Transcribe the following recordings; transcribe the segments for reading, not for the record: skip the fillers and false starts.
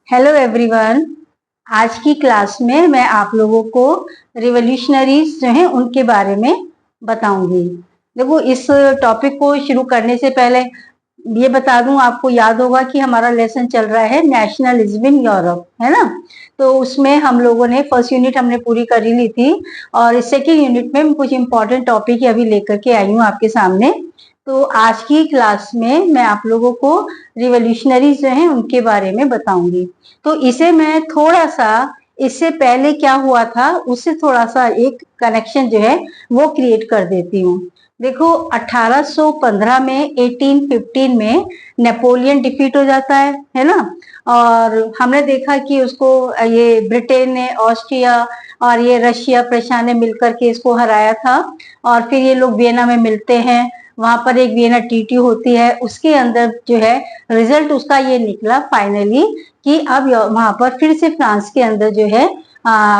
Hello everyone. आज की class में मैं आप लोगों को रिवॉल्यूशनरीज जो हैं उनके बारे में बताऊंगी। देखो, इस टॉपिक को शुरू करने से पहले ये बता दूं, आपको याद होगा कि हमारा लेसन चल रहा है नेशनलिज्म इन यूरोप, है ना। तो उसमें हम लोगों ने फर्स्ट यूनिट हमने पूरी कर ही ली थी और सेकेंड यूनिट में कुछ इंपॉर्टेंट टॉपिक अभी लेकर के आई हूँ आपके सामने। तो आज की क्लास में मैं आप लोगों को रिवॉल्यूशनरीज जो हैं उनके बारे में बताऊंगी। तो इसे मैं थोड़ा सा, इससे पहले क्या हुआ था उससे थोड़ा सा एक कनेक्शन जो है वो क्रिएट कर देती हूँ। देखो, 1815 में 1815 में नेपोलियन डिफीट हो जाता है ना। और हमने देखा कि उसको ये ब्रिटेन ने, ऑस्ट्रिया और ये रशिया, प्रशा ने मिलकर के इसको हराया था। और फिर ये लोग वियना में मिलते हैं, वहां पर एक वियना ट्रीटी होती है, उसके अंदर जो है रिजल्ट उसका ये निकला फाइनली कि अब वहां पर फिर से फ्रांस के अंदर जो है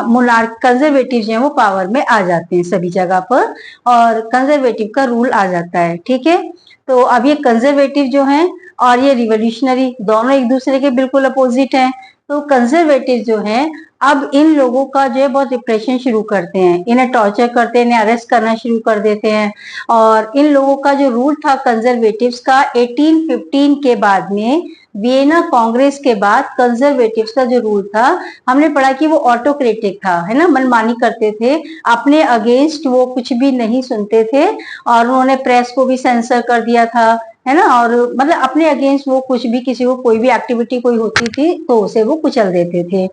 मोनार्क कंजर्वेटिव जो है वो पावर में आ जाते हैं सभी जगह पर, और कंजर्वेटिव का रूल आ जाता है। ठीक है, तो अब ये कंजर्वेटिव जो है और ये रिवोल्यूशनरी दोनों एक दूसरे के बिल्कुल अपोजिट हैं। तो कंजर्वेटिव जो है अब इन लोगों का जो है बहुत रिप्रेशन शुरू करते हैं, इन्हें टॉर्चर करते हैं, इन्हें अरेस्ट करना शुरू कर देते हैं। और इन लोगों का जो रूल था कंजर्वेटिव्स का 1815 के बाद में, वियना कांग्रेस के बाद कंजर्वेटिव्स का जो रूल था, हमने पढ़ा कि वो ऑटोक्रेटिक था, है ना, मनमानी करते थे, अपने अगेंस्ट वो कुछ भी नहीं सुनते थे। और उन्होंने प्रेस को भी सेंसर कर दिया था, है ना। और मतलब अपने अगेंस्ट वो कुछ भी, किसी को कोई भी एक्टिविटी कोई होती थी तो उसे वो कुचल देते थे।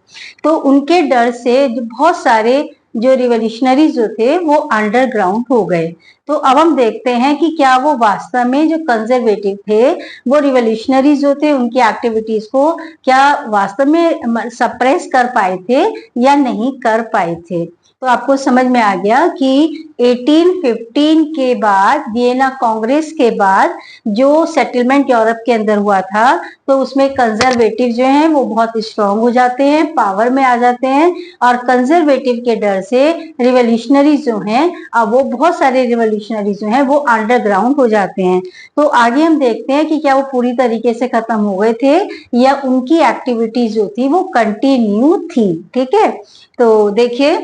तो उनके डर से जो बहुत सारे जो रिवोल्यूशनरीज जो थे वो अंडरग्राउंड हो गए। तो अब हम देखते हैं कि क्या वो वास्तव में जो कंजर्वेटिव थे, वो रिवोल्यूशनरीज जो थे उनकी एक्टिविटीज को क्या वास्तव में सप्रेस कर पाए थे या नहीं कर पाए थे। तो आपको समझ में आ गया कि 1815 के बाद, वियना कांग्रेस के बाद जो सेटलमेंट यूरोप के अंदर हुआ था, तो उसमें कंजर्वेटिव जो हैं वो बहुत स्ट्रांग हो जाते हैं, पावर में आ जाते हैं। और कंजर्वेटिव के डर से रिवोल्यूशनरीज जो हैं, अब वो बहुत सारे रिवोल्यूशनरीज जो हैं वो अंडरग्राउंड हो जाते हैं। तो आगे हम देखते हैं कि क्या वो पूरी तरीके से खत्म हो गए थे या उनकी एक्टिविटीज जो थी वो कंटिन्यू थी। ठीक है, तो देखिए,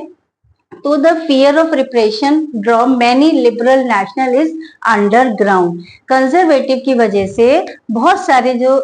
तो the fear of repression draw many liberal nationalist underground. Conservative की वजह से बहुत सारे जो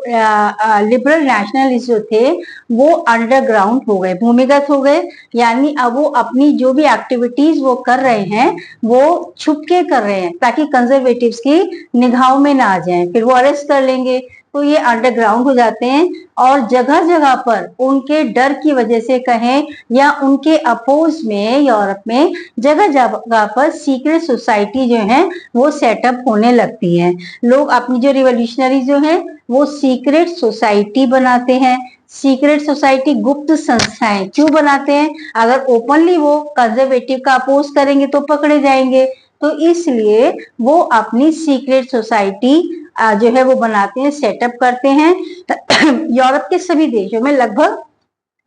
लिबरल नेशनलिस्ट जो थे वो अंडरग्राउंड हो गए, भूमिगत हो गए। यानी अब वो अपनी जो भी एक्टिविटीज वो कर रहे हैं वो छुप के कर रहे हैं ताकि कंजर्वेटिव्स की निगाहों में ना आ जाए, फिर वो अरेस्ट कर लेंगे। तो ये अंडरग्राउंड हो जाते हैं और जगह जगह पर उनके डर की वजह से कहें या उनके अपोज में यूरोप में जगह जगह पर सीक्रेट सोसाइटी जो है वो सेटअप होने लगती है। लोग अपनी जो रिवोल्यूशनरी जो है वो सीक्रेट सोसाइटी बनाते हैं। सीक्रेट सोसाइटी, गुप्त संस्थाएं क्यों बनाते हैं? अगर ओपनली वो कंजर्वेटिव का अपोज करेंगे तो पकड़े जाएंगे, तो इसलिए वो अपनी सीक्रेट सोसाइटी जो है वो बनाते हैं, सेटअप करते हैं यूरोप के सभी देशों में लगभग।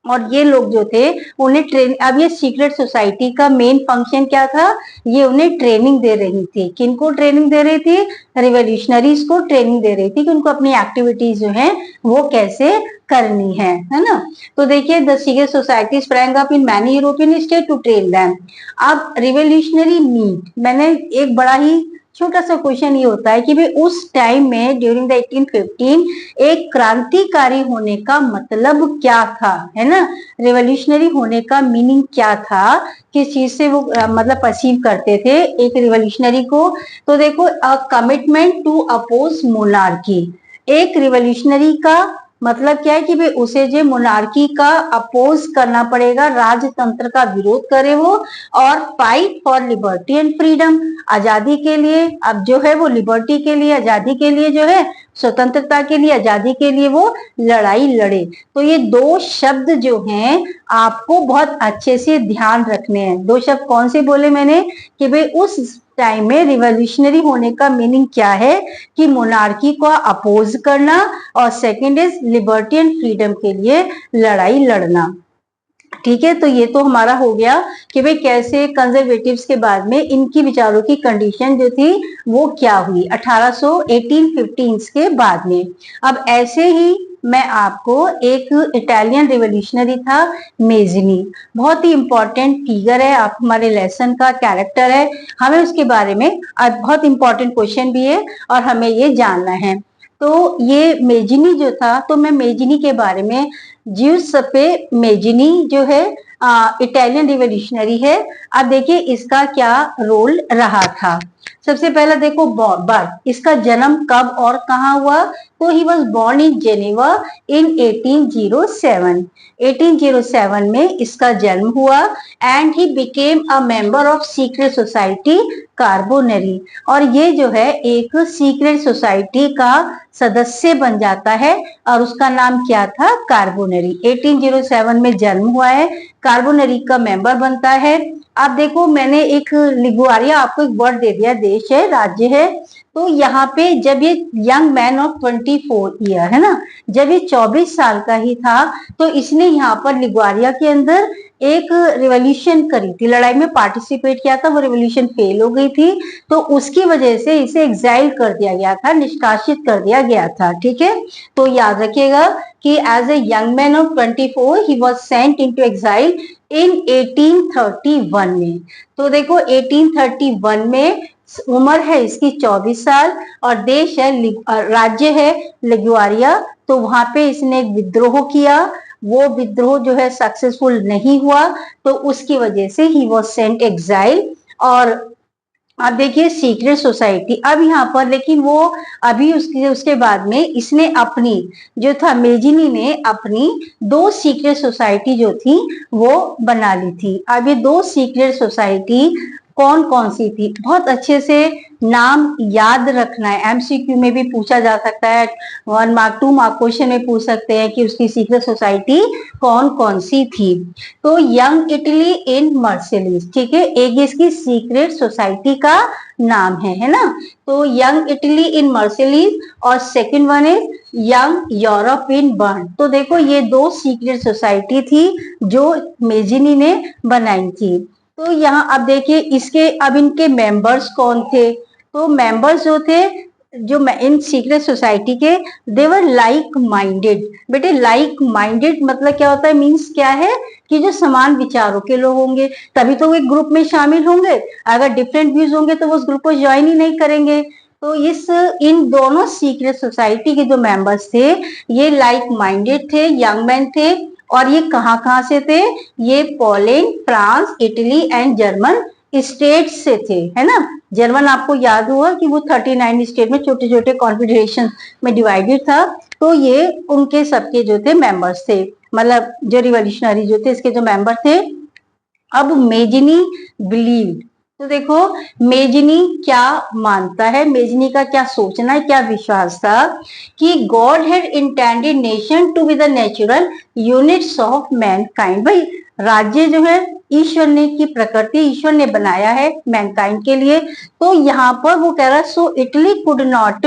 और ये लोग जो थे उन्हें ट्रेन, अब ये सीक्रेट सोसाइटी का मेन फंक्शन क्या था? ये उन्हें ट्रेनिंग दे रही थी। किनको ट्रेनिंग दे रही थी? रिवोल्यूशनरीज को ट्रेनिंग दे रही थी कि उनको अपनी एक्टिविटीज जो है वो कैसे करनी है ना। तो देखिए, the secret society sprang up in many European state to train them. अब रिवोल्यूशनरी मीट, मैंने एक बड़ा ही छोटा सा क्वेश्चन ये होता है कि भाई उस टाइम में ड्यूरिंग द 1815 एक क्रांतिकारी होने का मतलब क्या था, है ना। रिवोल्यूशनरी होने का मीनिंग क्या था, किस चीज से वो मतलब परसीव करते थे एक रिवोल्यूशनरी को। तो देखो, a commitment to oppose monarchy. एक रिवोल्यूशनरी का मतलब क्या है कि भाई उसे जो मोनार्की का अपोज करना पड़ेगा, राजतंत्र का विरोध करे वो, और fight for liberty and freedom, आजादी के लिए। अब जो है वो लिबर्टी के लिए, आजादी के लिए जो है, स्वतंत्रता के लिए, आजादी के लिए वो लड़ाई लड़े। तो ये दो शब्द जो हैं आपको बहुत अच्छे से ध्यान रखने हैं। दो शब्द कौन से बोले मैंने कि भाई उस टाइम में रिवोल्यूशनरी होने का मीनिंग क्या है कि मोनार्की को अपोज करना, और second is liberty and freedom के लिए लड़ाई लड़ना। ठीक है, तो ये तो हमारा हो गया कि भाई कैसे कंजर्वेटिव्स के बाद में इनकी विचारों की कंडीशन जो थी वो क्या हुई 1815 के बाद में। अब ऐसे ही मैं आपको एक इटालियन रिवोल्यूशनरी था मेजिनी, बहुत ही इंपॉर्टेंट फिगर है, आप हमारे लेसन का कैरेक्टर है, हमें उसके बारे में बहुत इंपॉर्टेंट क्वेश्चन भी है और हमें ये जानना है। तो ये मेजिनी जो था, तो मैं मेजिनी के बारे में, जिउसेप्पे मेजिनी जो है इटालियन रिवोल्यूशनरी है। अब देखिए इसका क्या रोल रहा था। सबसे पहला देखो बर्थ, इसका जन्म कब और कहाँ हुआ, तो he was born in Geneva in 1807। 1807 में इसका जन्म हुआ and he became a member of secret society Carbonari, और ये जो है एक सीक्रेट सोसाइटी का सदस्य बन जाता है और उसका नाम क्या था, कार्बोनरी। 1807 में जन्म हुआ है, कार्बोनरी का मेंबर बनता है। आप देखो मैंने एक लिगुआरिया आपको एक वर्ड दे दिया, देश है, राज्य है। तो यहाँ पे जब ये यंग मैन ऑफ 24 ईयर है ना, जब ये 24 साल का ही था, तो इसने यहाँ पर लिगुआरिया के अंदर एक रिवॉल्यूशन करी थी, लड़ाई में पार्टिसिपेट किया था, वो रिवॉल्यूशन फेल हो गई थी, तो उसकी वजह से इसे एग्जाइल कर दिया गया था, निष्कासित कर दिया गया था। ठीक है, तो याद रखिएगा कि as a young man of 24 he was sent into exile in 1831 में। तो देखो 1831 में उम्र है इसकी 24 साल और देश है, राज्य है लिगुआरिया। तो वहां पे इसने एक विद्रोह किया, वो विद्रोह जो है सक्सेसफुल नहीं हुआ, तो उसकी वजह से ही वॉज सेंट एग्जाइल। और आप देखिए सीक्रेट सोसाइटी, अब यहाँ पर लेकिन वो अभी उसके बाद में इसने अपनी जो था, मेजिनी ने अपनी 2 सीक्रेट सोसाइटी जो थी वो बना ली थी। अब ये 2 सीक्रेट सोसाइटी कौन कौन सी थी, बहुत अच्छे से नाम याद रखना है, एमसीक्यू में भी पूछा जा सकता है, 1 मार्क 2 मार्क क्वेश्चन में पूछ सकते हैं कि उसकी सीक्रेट सोसाइटी कौन कौन सी थी। तो यंग इटली इन मर्सिलीज, ठीक है, एक इसकी सीक्रेट सोसाइटी का नाम है ना, तो यंग इटली इन मर्सिलीज, और second one is young Europe in burn. तो देखो ये 2 सीक्रेट सोसाइटी थी जो मेजिनी ने बनाई थी। तो यहाँ अब देखिए इसके, अब इनके मेंबर्स कौन थे, तो मेंबर्स जो थे जो इन सीक्रेट सोसाइटी के, देवर लाइक माइंडेड। बेटे लाइक माइंडेड मतलब क्या होता है, मीन्स क्या है कि जो समान विचारों के लोग होंगे तभी तो वो एक ग्रुप में शामिल होंगे, अगर डिफरेंट व्यूज होंगे तो वो उस ग्रुप को ज्वाइन ही नहीं करेंगे। तो इन दोनों सीक्रेट सोसाइटी के जो मेंबर्स थे ये लाइक माइंडेड थे, यंग मैन थे, और ये कहाँ से थे, ये Poland, France, Italy and German state से थे, है ना। जर्मन आपको याद हुआ कि वो 39 स्टेट में छोटे छोटे कॉन्फेडरेशन में डिवाइडेड था, तो ये उनके सबके जो थे मेंबर्स थे, मतलब जो रिवॉल्यूशनरी जो थे इसके जो मेंबर थे। अब मेजिनी बिलीव, तो देखो मेजिनी क्या मानता है, मेजिनी का क्या सोचना है, क्या विश्वास था कि God had intended nation to be the natural units of mankind. भाई राज्य जो है ईश्वर ने की प्रकृति ईश्वर ने बनाया है मैनकाइंड के लिए, तो यहाँ पर वो कह रहा है so Italy could not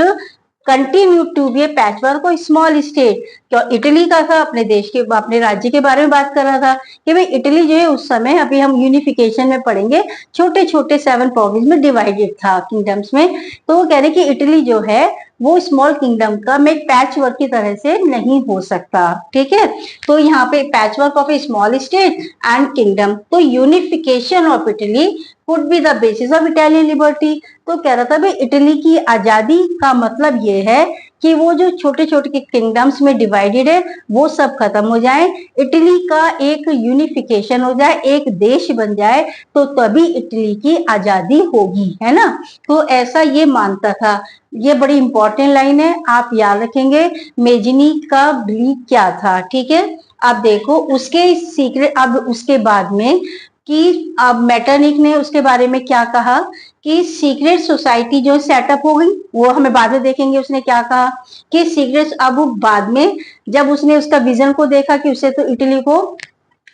continue to be a patchwork और स्मॉल स्टेट। तो इटली का था, अपने देश के, अपने राज्य के बारे में बात कर रहा था कि भाई इटली जो है उस समय, अभी हम यूनिफिकेशन में पढ़ेंगे, छोटे छोटे 7 प्रोविंस में डिवाइडेड था, किंगडम्स में। तो वो कह रहे कि इटली जो है वो स्मॉल किंगडम का में पैच वर्क की तरह से नहीं हो सकता। ठीक है, तो यहाँ पे patchwork of a small state and kingdom, तो unification of Italy could be the basis of Italian liberty. तो कह रहा था भाई इटली की आजादी का मतलब ये है कि वो जो छोटे छोटे किंगडम्स में डिवाइडेड है वो सब खत्म हो जाए, इटली का एक यूनिफिकेशन हो जाए, एक देश बन जाए, तो तभी इटली की आजादी होगी, है ना। तो ऐसा ये मानता था। ये बड़ी इंपॉर्टेंट लाइन है, आप याद रखेंगे मेजिनी का बिलीफ क्या था। ठीक है, अब देखो उसके सीक्रेट, अब उसके बाद में कि अब मेटरनिक ने उसके बारे में क्या कहा कि सीक्रेट सोसाइटी जो सेटअप हो गई, वो हमें बाद में देखेंगे उसने क्या कहा कि सीक्रेट, अब बाद में जब उसने उसका विजन को देखा कि उसे तो इटली को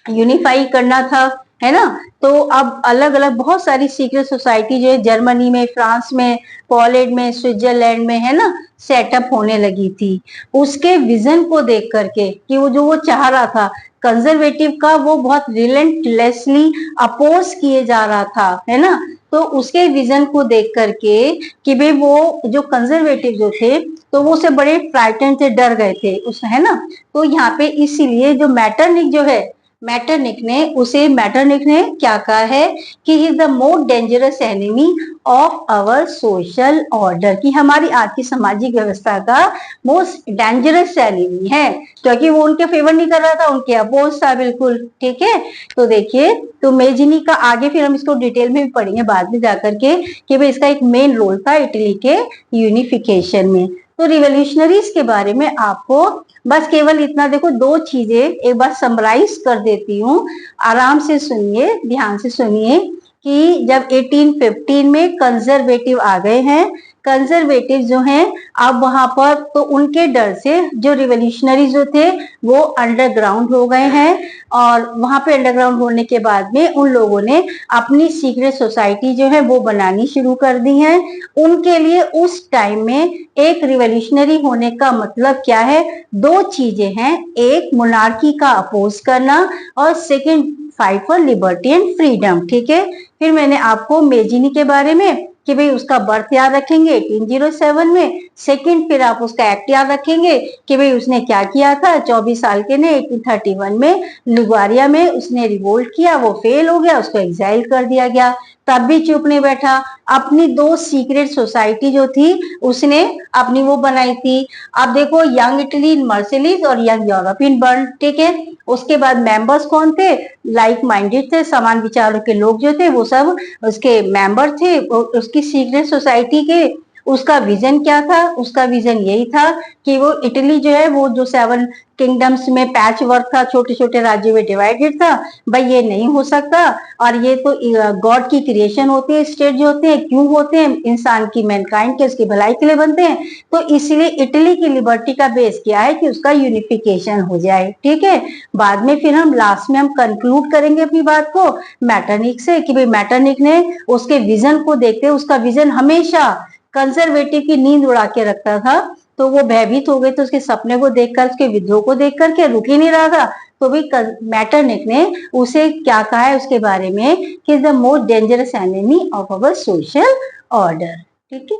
यूनिफाई करना था, है ना, तो अब अलग अलग बहुत सारी सीक्रेट सोसाइटी जो है जर्मनी में, फ्रांस में, पोलैंड में, स्विट्जरलैंड में, है ना, सेटअप होने लगी थी। उसके विजन को देख करके कि वो चाह रहा था कंजर्वेटिव का वो बहुत रिलेंटलेसली अपोज किए जा रहा था, है ना। तो उसके विजन को देख करके कि भाई वो जो कंजर्वेटिव जो थे तो वो उसे बड़े फ्राइटेंड थे, डर गए थे उस, है ना। तो यहाँ पे इसीलिए जो मैटरनिक जो है, मैटरनिक ने क्या कहा है कि he is the most dangerous enemy of our social order, कि हमारी आज की सामाजिक व्यवस्था का मोस्ट डेंजरस एनिमी है, क्योंकि वो उनके फेवर नहीं कर रहा था, उनके अपोज था बिल्कुल। ठीक है, तो देखिए, तो मेजिनी का आगे फिर हम इसको डिटेल में भी पढ़ेंगे बाद में जाकर के कि भाई इसका एक मेन रोल था इटली के यूनिफिकेशन में। तो रिवोल्यूशनरीज के बारे में आपको बस केवल इतना, देखो दो चीजें एक बार समराइज कर देती हूँ, आराम से सुनिए, ध्यान से सुनिए कि जब 1815 में कंजर्वेटिव आ गए हैं, कंजर्वेटिव जो हैं अब वहां पर, तो उनके डर से जो रिवोल्यूशनरी जो थे वो अंडरग्राउंड हो गए हैं, और वहां पे अंडरग्राउंड होने के बाद में उन लोगों ने अपनी सीक्रेट सोसाइटी जो है वो बनानी शुरू कर दी है। उनके लिए उस टाइम में एक रिवोल्यूशनरी होने का मतलब क्या है, दो चीजें हैं, एक मोनार्की का अपोज करना और second fight for liberty and freedom. ठीक है, फिर मैंने आपको मेजिनी के बारे में कि भाई उसका बर्थ याद रखेंगे 1807 में, सेकंड फिर आप उसका एक्ट याद रखेंगे कि भाई उसने क्या किया था, 24 साल के ने 1831 में लिगुआरिया में उसने रिवोल्ट किया, वो फेल हो गया, उसको एग्जाइल कर दिया गया, तब भी चुप नहीं बैठा, अपनी दो सीक्रेट सोसाइटी जो थी उसने अपनी वो बनाई थी। अब देखो, यंग इटली इन मर्सिलीज और यंग यूरोप इन बर्न। ठीक है, उसके बाद मेंबर्स कौन थे, लाइक माइंडेड थे, समान विचारों के लोग जो थे वो सब उसके मेंबर थे। उसकी सीक्रेट सोसाइटी के उसका विजन क्या था, उसका विजन यही था कि वो इटली जो है वो जो 7 किंगडम्स में पैच वर्क था, छोटे छोटे राज्यों में डिवाइडेड था, भाई ये नहीं हो सकता, और ये तो गॉड की क्रिएशन होती है, स्टेट जो होते हैं क्यों होते हैं, इंसान की मैनकाइंड के उसकी भलाई के लिए बनते हैं, तो इसलिए इटली की लिबर्टी का बेस क्या है कि उसका यूनिफिकेशन हो जाए। ठीक है, बाद में फिर हम लास्ट में हम कंक्लूड करेंगे अपनी बात को मैटरनिक से कि भाई मैटरनिक ने उसके विजन को देखते, उसका विजन हमेशा कंजर्वेटिव की नींद उड़ा के रखता था, तो वो भयभीत हो गए, तो उसके सपने को देखकर, उसके विद्रोह को देख करके रुक ही नहीं रहा था, तो भी मैटरनिक ने उसे क्या कहा है उसके बारे में कि the most dangerous enemy of our social order. ठीक है।